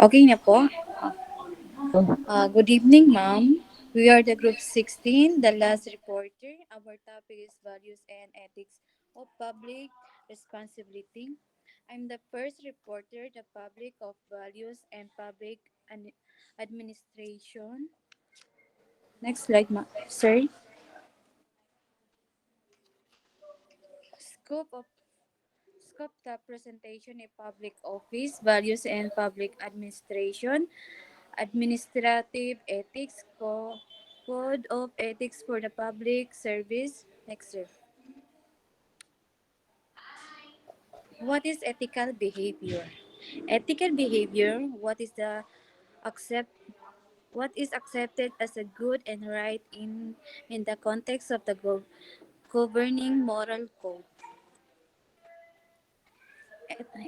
Okay na po. Oh, Good evening, ma'am. We are the group 16, the last reporter. Our topic is values and ethics of public responsibility. I'm the first reporter, the public of values and public administration. Next slide, sir. Scope of Scope the presentation in public office, values and public administration, administrative ethics, code of ethics for the public service. Next, sir. What is ethical behavior? Ethical behavior, accept what is accepted as a good and right in the context of the governing moral code.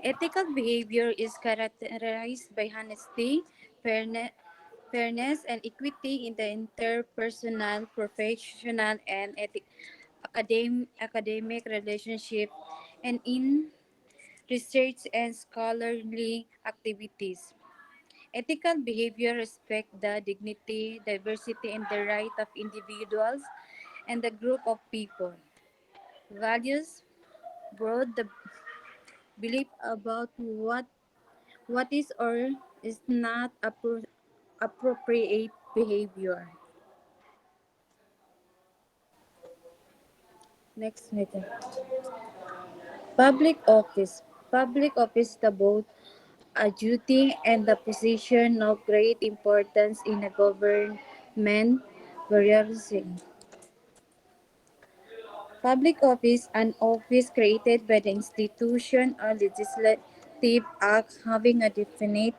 Ethical behavior is characterized by honesty, fairness, and equity in the interpersonal, professional, and academic relationship, and in research and scholarly activities. Ethical behavior respects the dignity, diversity, and the right of individuals and the group of people. Values broad the belief about what is or is not appropriate behavior. Next meeting. Public office. Public office is the both a duty and the position of great importance in a government bureaucracy. Public office, an office created by the institution or legislative act having a definite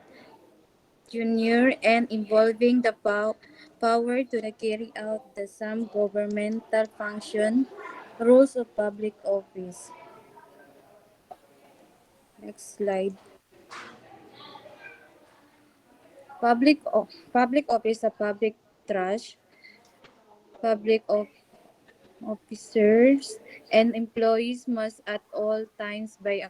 tenure and involving the power to carry out the some governmental function. Rules of public office. Next slide. Public office a public trust. Public officers and employees must at all times be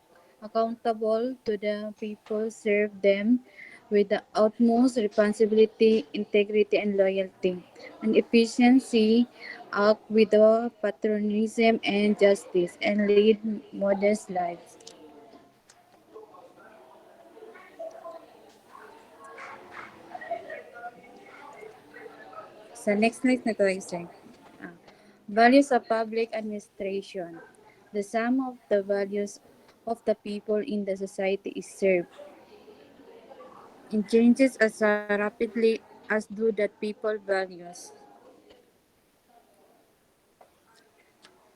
accountable to the people serve them with the utmost responsibility, integrity, and loyalty. And efficiency, act with the patriotism and justice, and lead modest lives. Sa next slide na tayo, sir. Ah, Values of public administration. The sum of the values of the people in the society is served. It changes as rapidly as do that people values.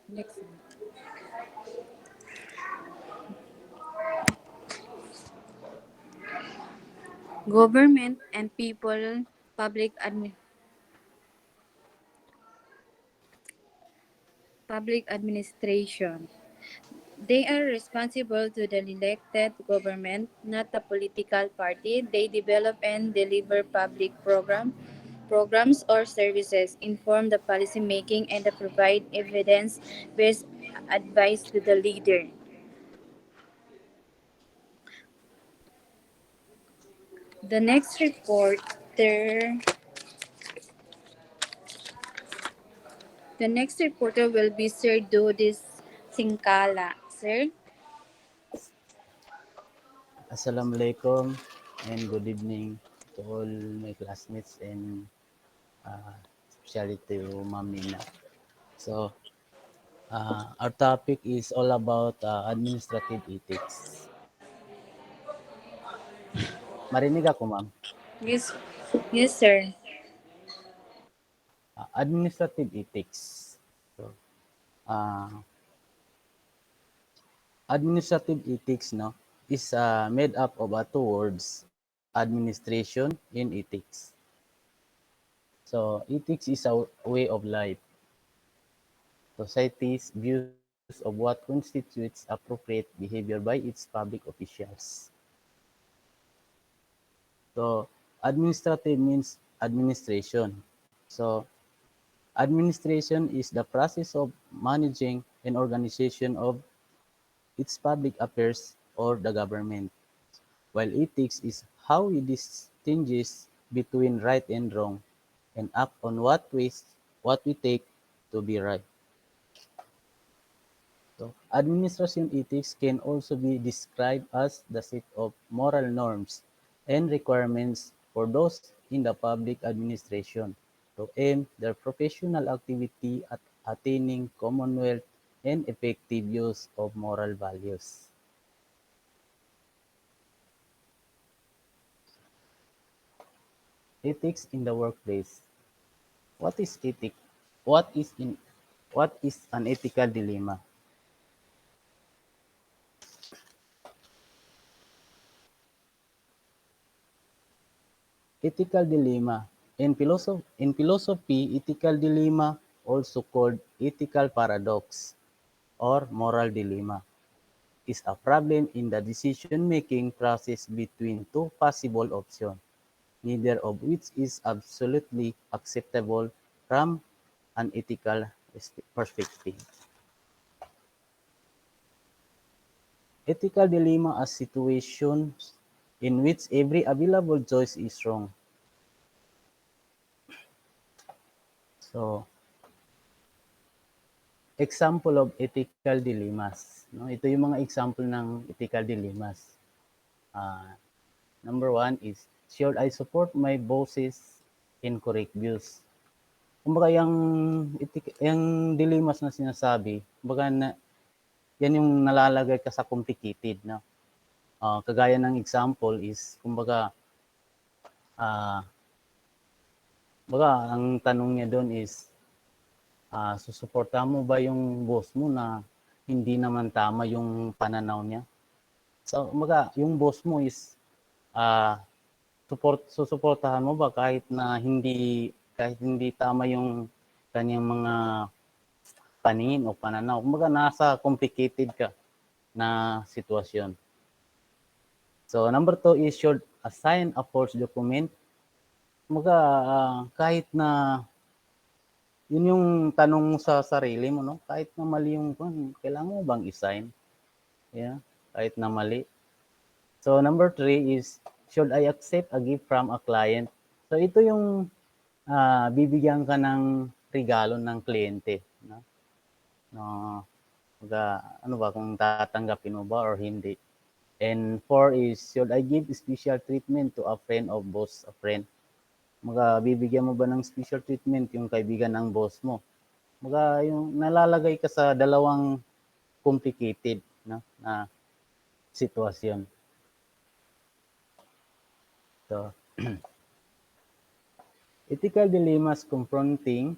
Next. Government and people, public administration. They are responsible to the elected government, not the political party. They develop and deliver programs or services, inform the policy making, and provide evidence-based advice to the leader. The next reporter, the next reporter will be Sir Dodis Singkala. Sir, Assalamualaikum and good evening to all my classmates and especially to Ma'am Nina. So, our topic is all about administrative ethics. Marinig ako, ma'am. yes, yes, sir. Administrative ethics. So, uh, administrative ethics no, is made up of two words, administration and ethics. So, ethics is a way of life. Society's views of what constitutes appropriate behavior by its public officials. So, administrative means administration. So, administration is the process of managing an organization of its public affairs or the government, while ethics is how we distinguish between right and wrong and act on what we take to be right. So, administration ethics can also be described as the set of moral norms and requirements for those in the public administration to aim their professional activity at attaining commonwealth and effective use of moral values. Ethics in the workplace. What is ethic? What is in what is an ethical dilemma? Ethical dilemma. In philosophy, ethical dilemma, also called ethical paradox or moral dilemma, is a problem in the decision-making process between two possible options, neither of which is absolutely acceptable from an ethical perspective. Ethical dilemma are situations in which every available choice is wrong. So, example of ethical dilemmas. No? Ito yung mga example ng ethical dilemmas. Uh, Number one is, should I support my boss's incorrect views? Kumbaga yung dilemmas na sinasabi, kumbaga yan yung nalalagay ka sa complicated. No? Kagaya ng example is, uh, kumbaga ang tanong niya doon is, susuportahan mo ba yung boss mo na hindi naman tama yung pananaw niya? So, kumbaga, yung boss mo is, ah, susuportahan mo ba kahit hindi tama yung kanyang mga paningin o pananaw? Kumbaga, nasa complicated ka na sitwasyon. So, number two is, should assign a false document. Kumbaga, kahit na yun yung tanong mo sa sarili mo, no? Kahit na mali yung kailangan mo bang i-sign? Yeah, kahit na mali. So, number three is, should I accept a gift from a client? So, ito yung bibigyan ka ng regalo ng kliyente. No? No, ano ba, kung tatanggapin mo ba or hindi. And four is, should I give special treatment to a friend of boss a friend? Bibigyan mo ba ng special treatment yung kaibigan ng boss mo? Yung nalalagay ka sa dalawang complicated, no, na sitwasyon. So, ethical dilemmas conflicting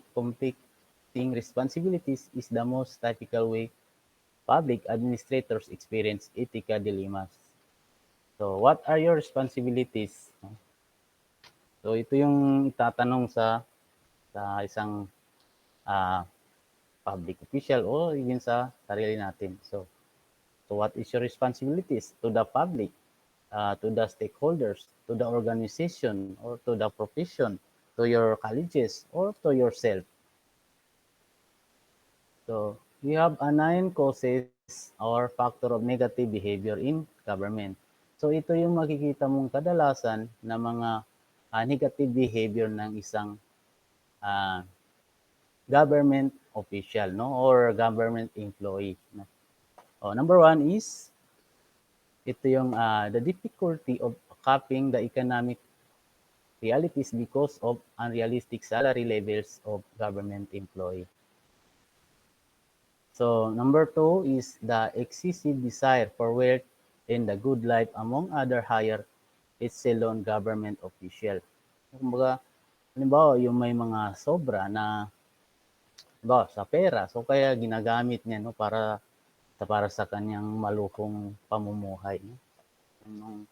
responsibilities is the most typical way public administrators experience ethical dilemmas. So, what are your responsibilities? So, ito yung itatanong sa isang uh, public official o even sa sarili natin. So what is your responsibilities to the public, to the stakeholders, to the organization, or to the profession, to your colleges, or to yourself? So we have a 9 causes or factor of negative behavior in government. So ito yung makikita mong kadalasan na mga negative behavior ng isang uh, government official, no, or government employee. No? Number one is ito yung the difficulty of copying the economic realities because of unrealistic salary levels of government employee. So number two is the excessive desire for wealth and the good life among other higher echelon government official. Kumbaga, halimbawa, yung may mga sobra na sa pera, so kaya ginagamit niya, no, para sa kanyang malukong pamumuhay. No? Yung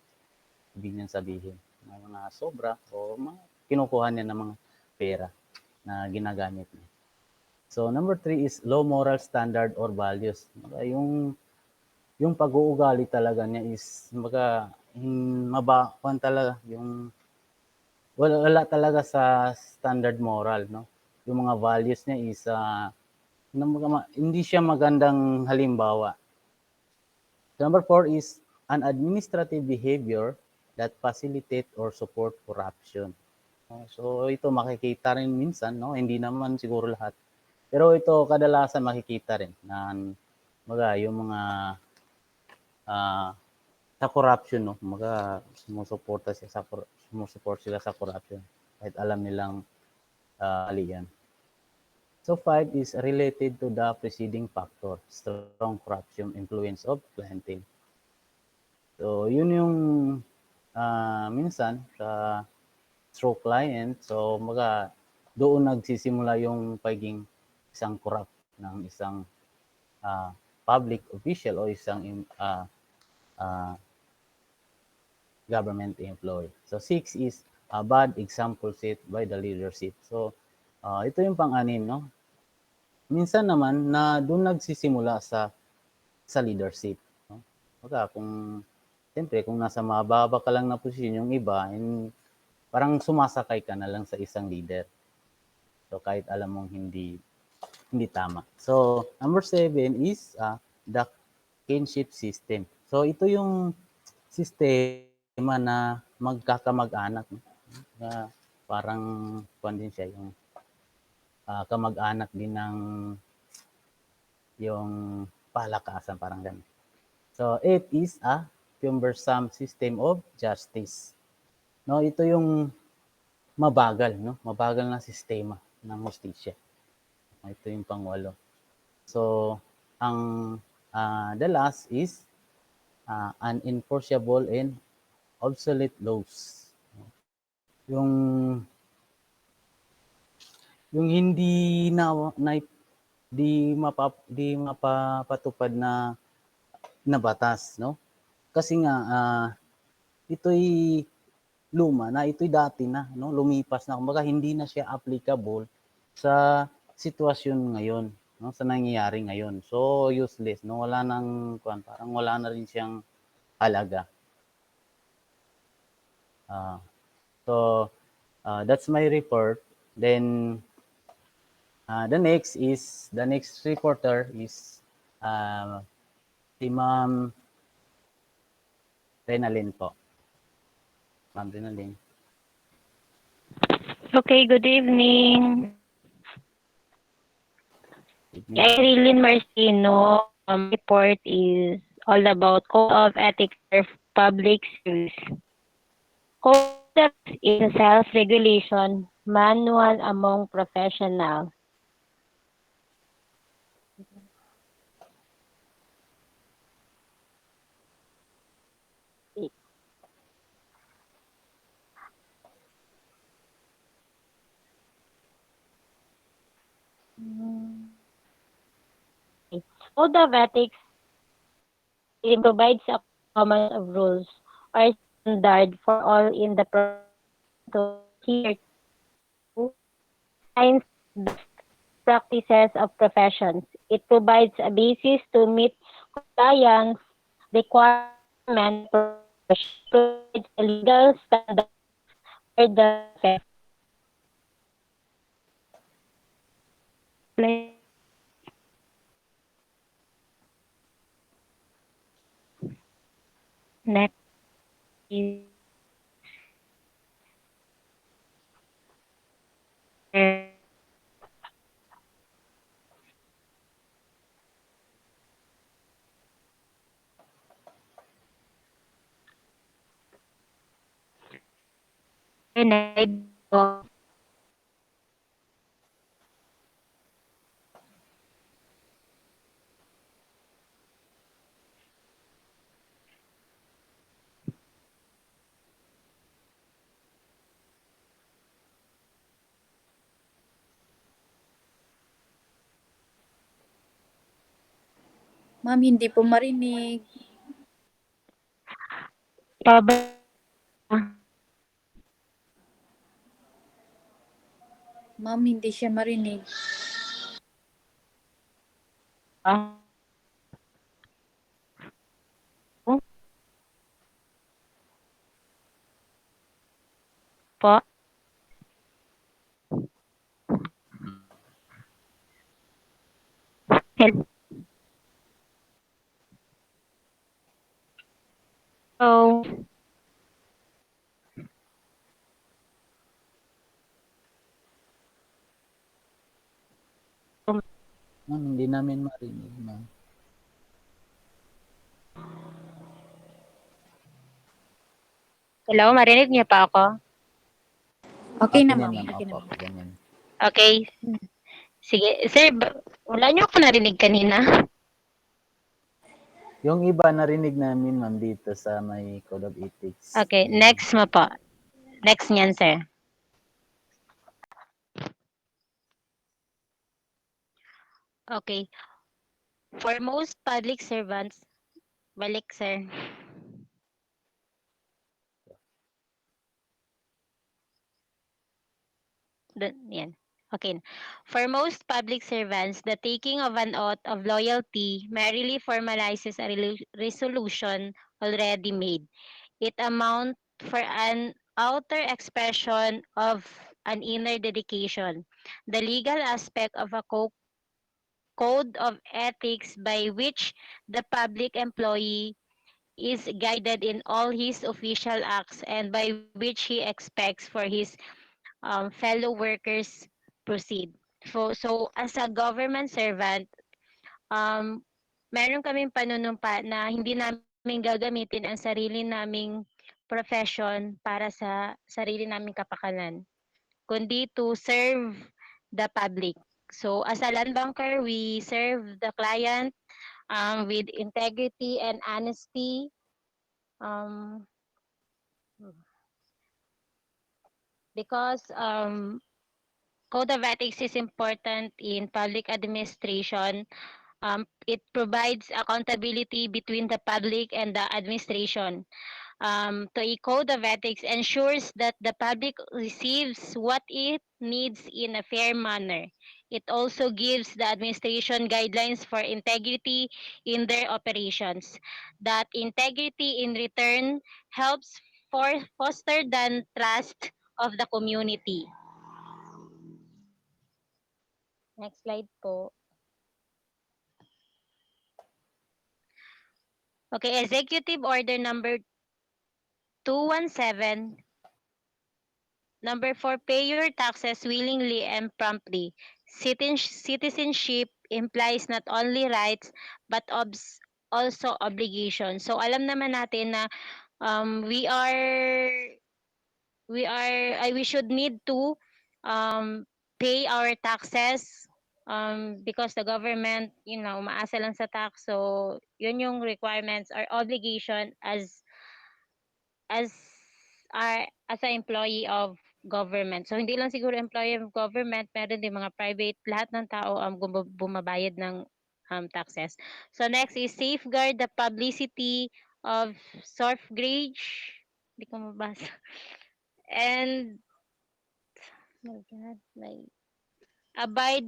ibig niyang sabihin, na mga sobra o kinukuha niya ng mga pera na ginagamit niya. So number three is low moral standard or values. Yung pag-uugali talaga niya is mabakuan talaga, yung wala talaga sa standard moral, no? Yung mga values niya is hindi siya magandang halimbawa. Number four is an administrative behavior that facilitate or support corruption. So ito makikita rin minsan, no? Hindi naman siguro lahat. Pero ito kadalasan makikita rin na yung mga uh, sa corruption, no? Sumusupport sila sa corruption kahit alam nilang mali yan. So 5 is related to the preceding factor, strong corruption influence of clientele. So yun yung minsan sa through client, so doon nagsisimula yung pagiging isang corrupt ng isang public official o isang government employee. So 6 is a bad example set by the leadership. So ito yung pang-anim, no? Minsan naman na doon nagsisimula sa leadership, no? Kung siyempre kung nasa mababa ka lang na posisyon yung iba, parang sumasakay ka na lang sa isang leader. So kahit alam mong hindi tama. So number 7 is the kinship system. So ito yung sistema na magkakamag-anak, no? Parang din siya yung kamag-anak din ng yung palakasan, parang ganun. So 8 is a cumbersome system of justice. No, ito yung mabagal, no? Mabagal na sistema ng hustisya. Ito yung pang-8. So ang the last is unenforceable and obsolete laws. Yung hindi di mapapatupad na batas, no? Kasi nga ito'y luma na, ito'y dati na, no? Lumipas na, kumbaga hindi na siya applicable sa sitwasyon ngayon, no? Sa nangyayari ngayon. So useless, no? Parang wala na rin siyang halaga. So that's my report. Then the next reporter is si Ma'am Renalyn po. Ma'am Renalyn. Okay, good evening. Irene Marcino report is all about Code of Ethics for Public Service. Code of Ethics is a self-regulation manual among professionals. Code of Ethics it provides a common of rules or standard for all in the profession to adhere to science practices of professions. It provides a basis to meet compliance requirements for provides a legal standard for the profession. Next is Ma'am, hindi po marinig. Ma'am, hindi siya marinig. po. Hello. Ma'am, hindi namin marinig, ma'am. Hello, marinig niyo pa ako? Okay na, Akin yan, ma'am. ma'am. Okay na, Opo, ma'am. opo, ganyan. Okay. Sige. Sir, wala niyo ako narinig kanina. Yung iba narinig namin, ma'am, dito sa may Code of Ethics. Okay, next mo po. Next niyan, sir. Okay. For most public servants, balik, sir. Yan. Okay. For most public servants, the taking of an oath of loyalty merely formalizes a resolution already made. It amounts for an outer expression of an inner dedication. The legal aspect of a code of ethics by which the public employee is guided in all his official acts and by which he expects for his fellow workers proceed. So as a government servant, um, meron kaming panunumpa na hindi namin gagamitin ang sarili naming profession para sa sarili naming kapakanan, kundi to serve the public. So as a land banker, we serve the client with integrity and honesty. Um, because code of ethics is important in public administration. It provides accountability between the public and the administration. To a code of ethics ensures that the public receives what it needs in a fair manner. It also gives the administration guidelines for integrity in their operations. That integrity in return helps foster the trust of the community. Next slide po. Okay, Executive Order number 217. Number 4, pay your taxes willingly and promptly. Citizenship implies not only rights but also obligations. So alam naman natin na we we should need to um, pay our taxes because the government, umaasa lang sa tax. So yun yung requirements or obligation as as an employee of government. So hindi lang siguro employee of government, meron din mga private, lahat ng tao bumabayad ng taxes. So next is safeguard the publicity of suffrage. Hindi ko mabasa. And my God, abide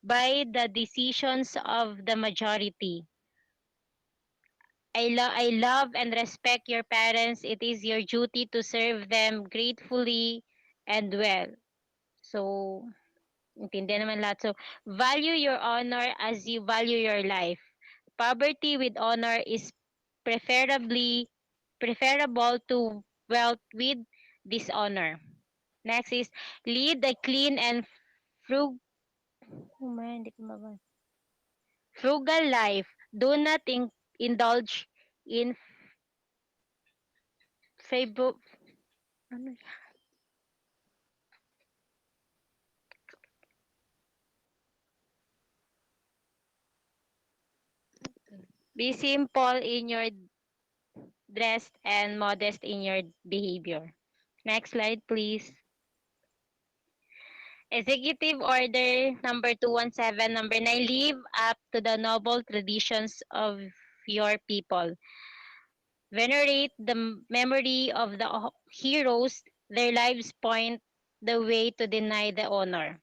by the decisions of the majority. I love and respect your parents. It is your duty to serve them gratefully and well. So, intindihan naman lahat. So, value your honor as you value your life. Poverty with honor is preferable to wealth with dishonor. Next is lead a clean and frug oh man, hindi ko frugal life. Do not indulge in favor ano Be simple in your dress and modest in your behavior. Next slide, please. Executive Order number 217, number 9, live up to the noble traditions of your people. Venerate the memory of the heroes. Their lives point the way to deny the honor.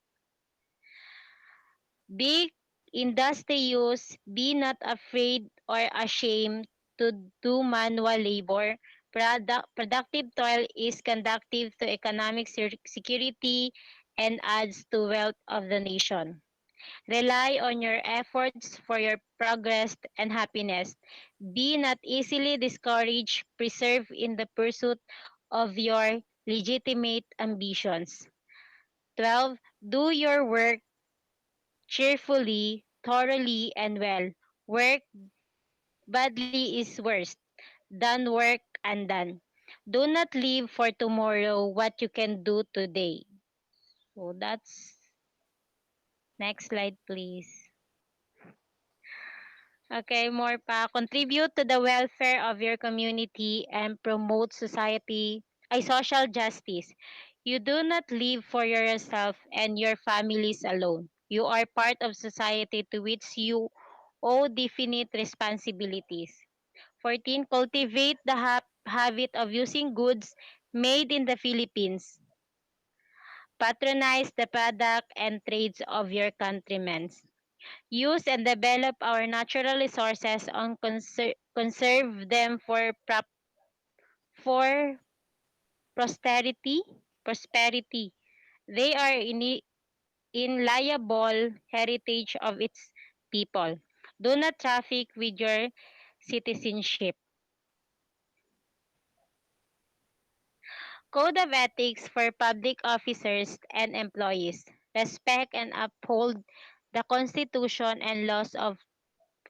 Be industrious, be not afraid or ashamed to do manual labor. Productive toil is conducive to economic security and adds to wealth of the nation. Rely on your efforts for your progress and happiness. Be not easily discouraged. Preserve in the pursuit of your legitimate ambitions. 12. Do your work cheerfully. thoroughly and well. Work badly is worse than work undone. Do not leave for tomorrow what you can do today. So that's next slide, please. Okay, more pa. Contribute to the welfare of your community and promote social justice. You do not live for yourself and your families alone. You are part of society to which you owe definite responsibilities. 14. Cultivate the habit of using goods made in the Philippines. Patronize the product and trades of your countrymen. Use and develop our natural resources and conserve them for prosperity. Prosperity. They are inalienable heritage of its people. Do not traffic with your citizenship. Code of Ethics for Public Officers and Employees. Respect and uphold the Constitution and laws of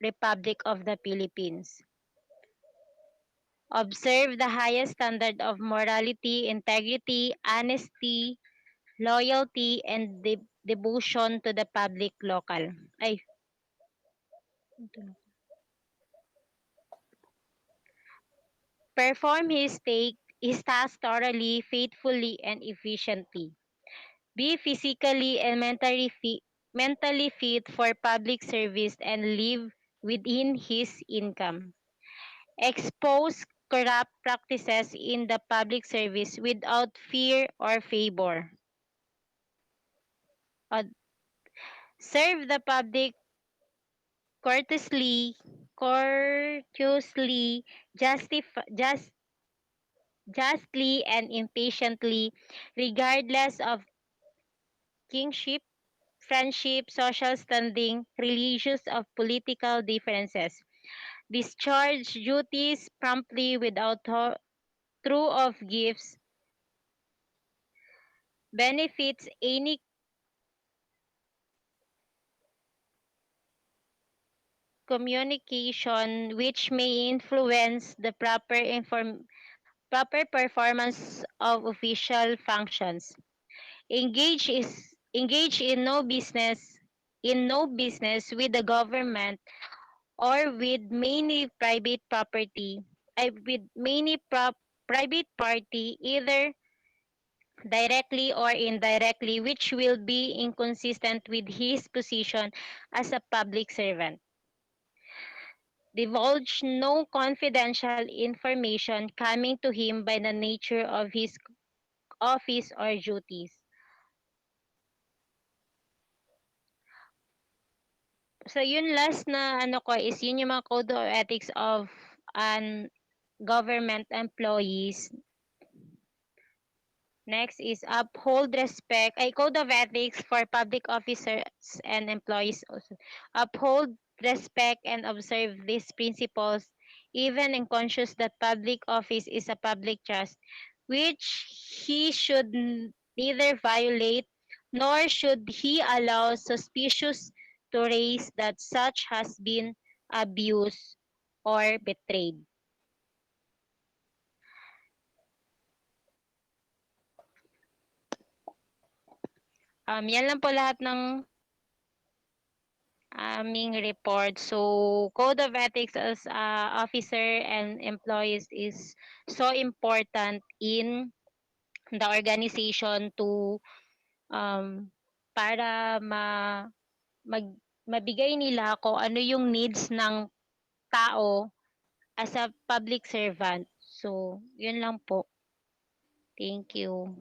Republic of the Philippines. Observe the highest standard of morality, integrity, honesty, loyalty, and devotion to the public local. Ay, perform his task thoroughly, faithfully, and efficiently. Be physically and mentally fit for public service and live within his income. Expose corrupt practices in the public service without fear or favor. Uh, Serve the public courteously, courteously, justly, and impatiently, regardless of kingship, friendship, social standing, religious or political differences. Discharge duties promptly without through of gifts, benefits, any communication which may influence the proper performance of official functions. Engage in no business with the government or with many private property with many private party either directly or indirectly which will be inconsistent with his position as a public servant. Divulge no confidential information coming to him by the nature of his office or duties. So yun last na ano ko is yun yung mga code of ethics of an government employees. Next is uphold respect, ay code of ethics for public officers and employees also. Uphold respect and observe these principles even in conscious that public office is a public trust which he should neither violate nor should he allow suspicious to raise that such has been abused or betrayed. Yan lang po lahat ng aming report. So, code of ethics as officer and employees is so important in the organization to um, para mag, mabigay nila kung ano yung needs ng tao as a public servant. So, yun lang po. Thank you.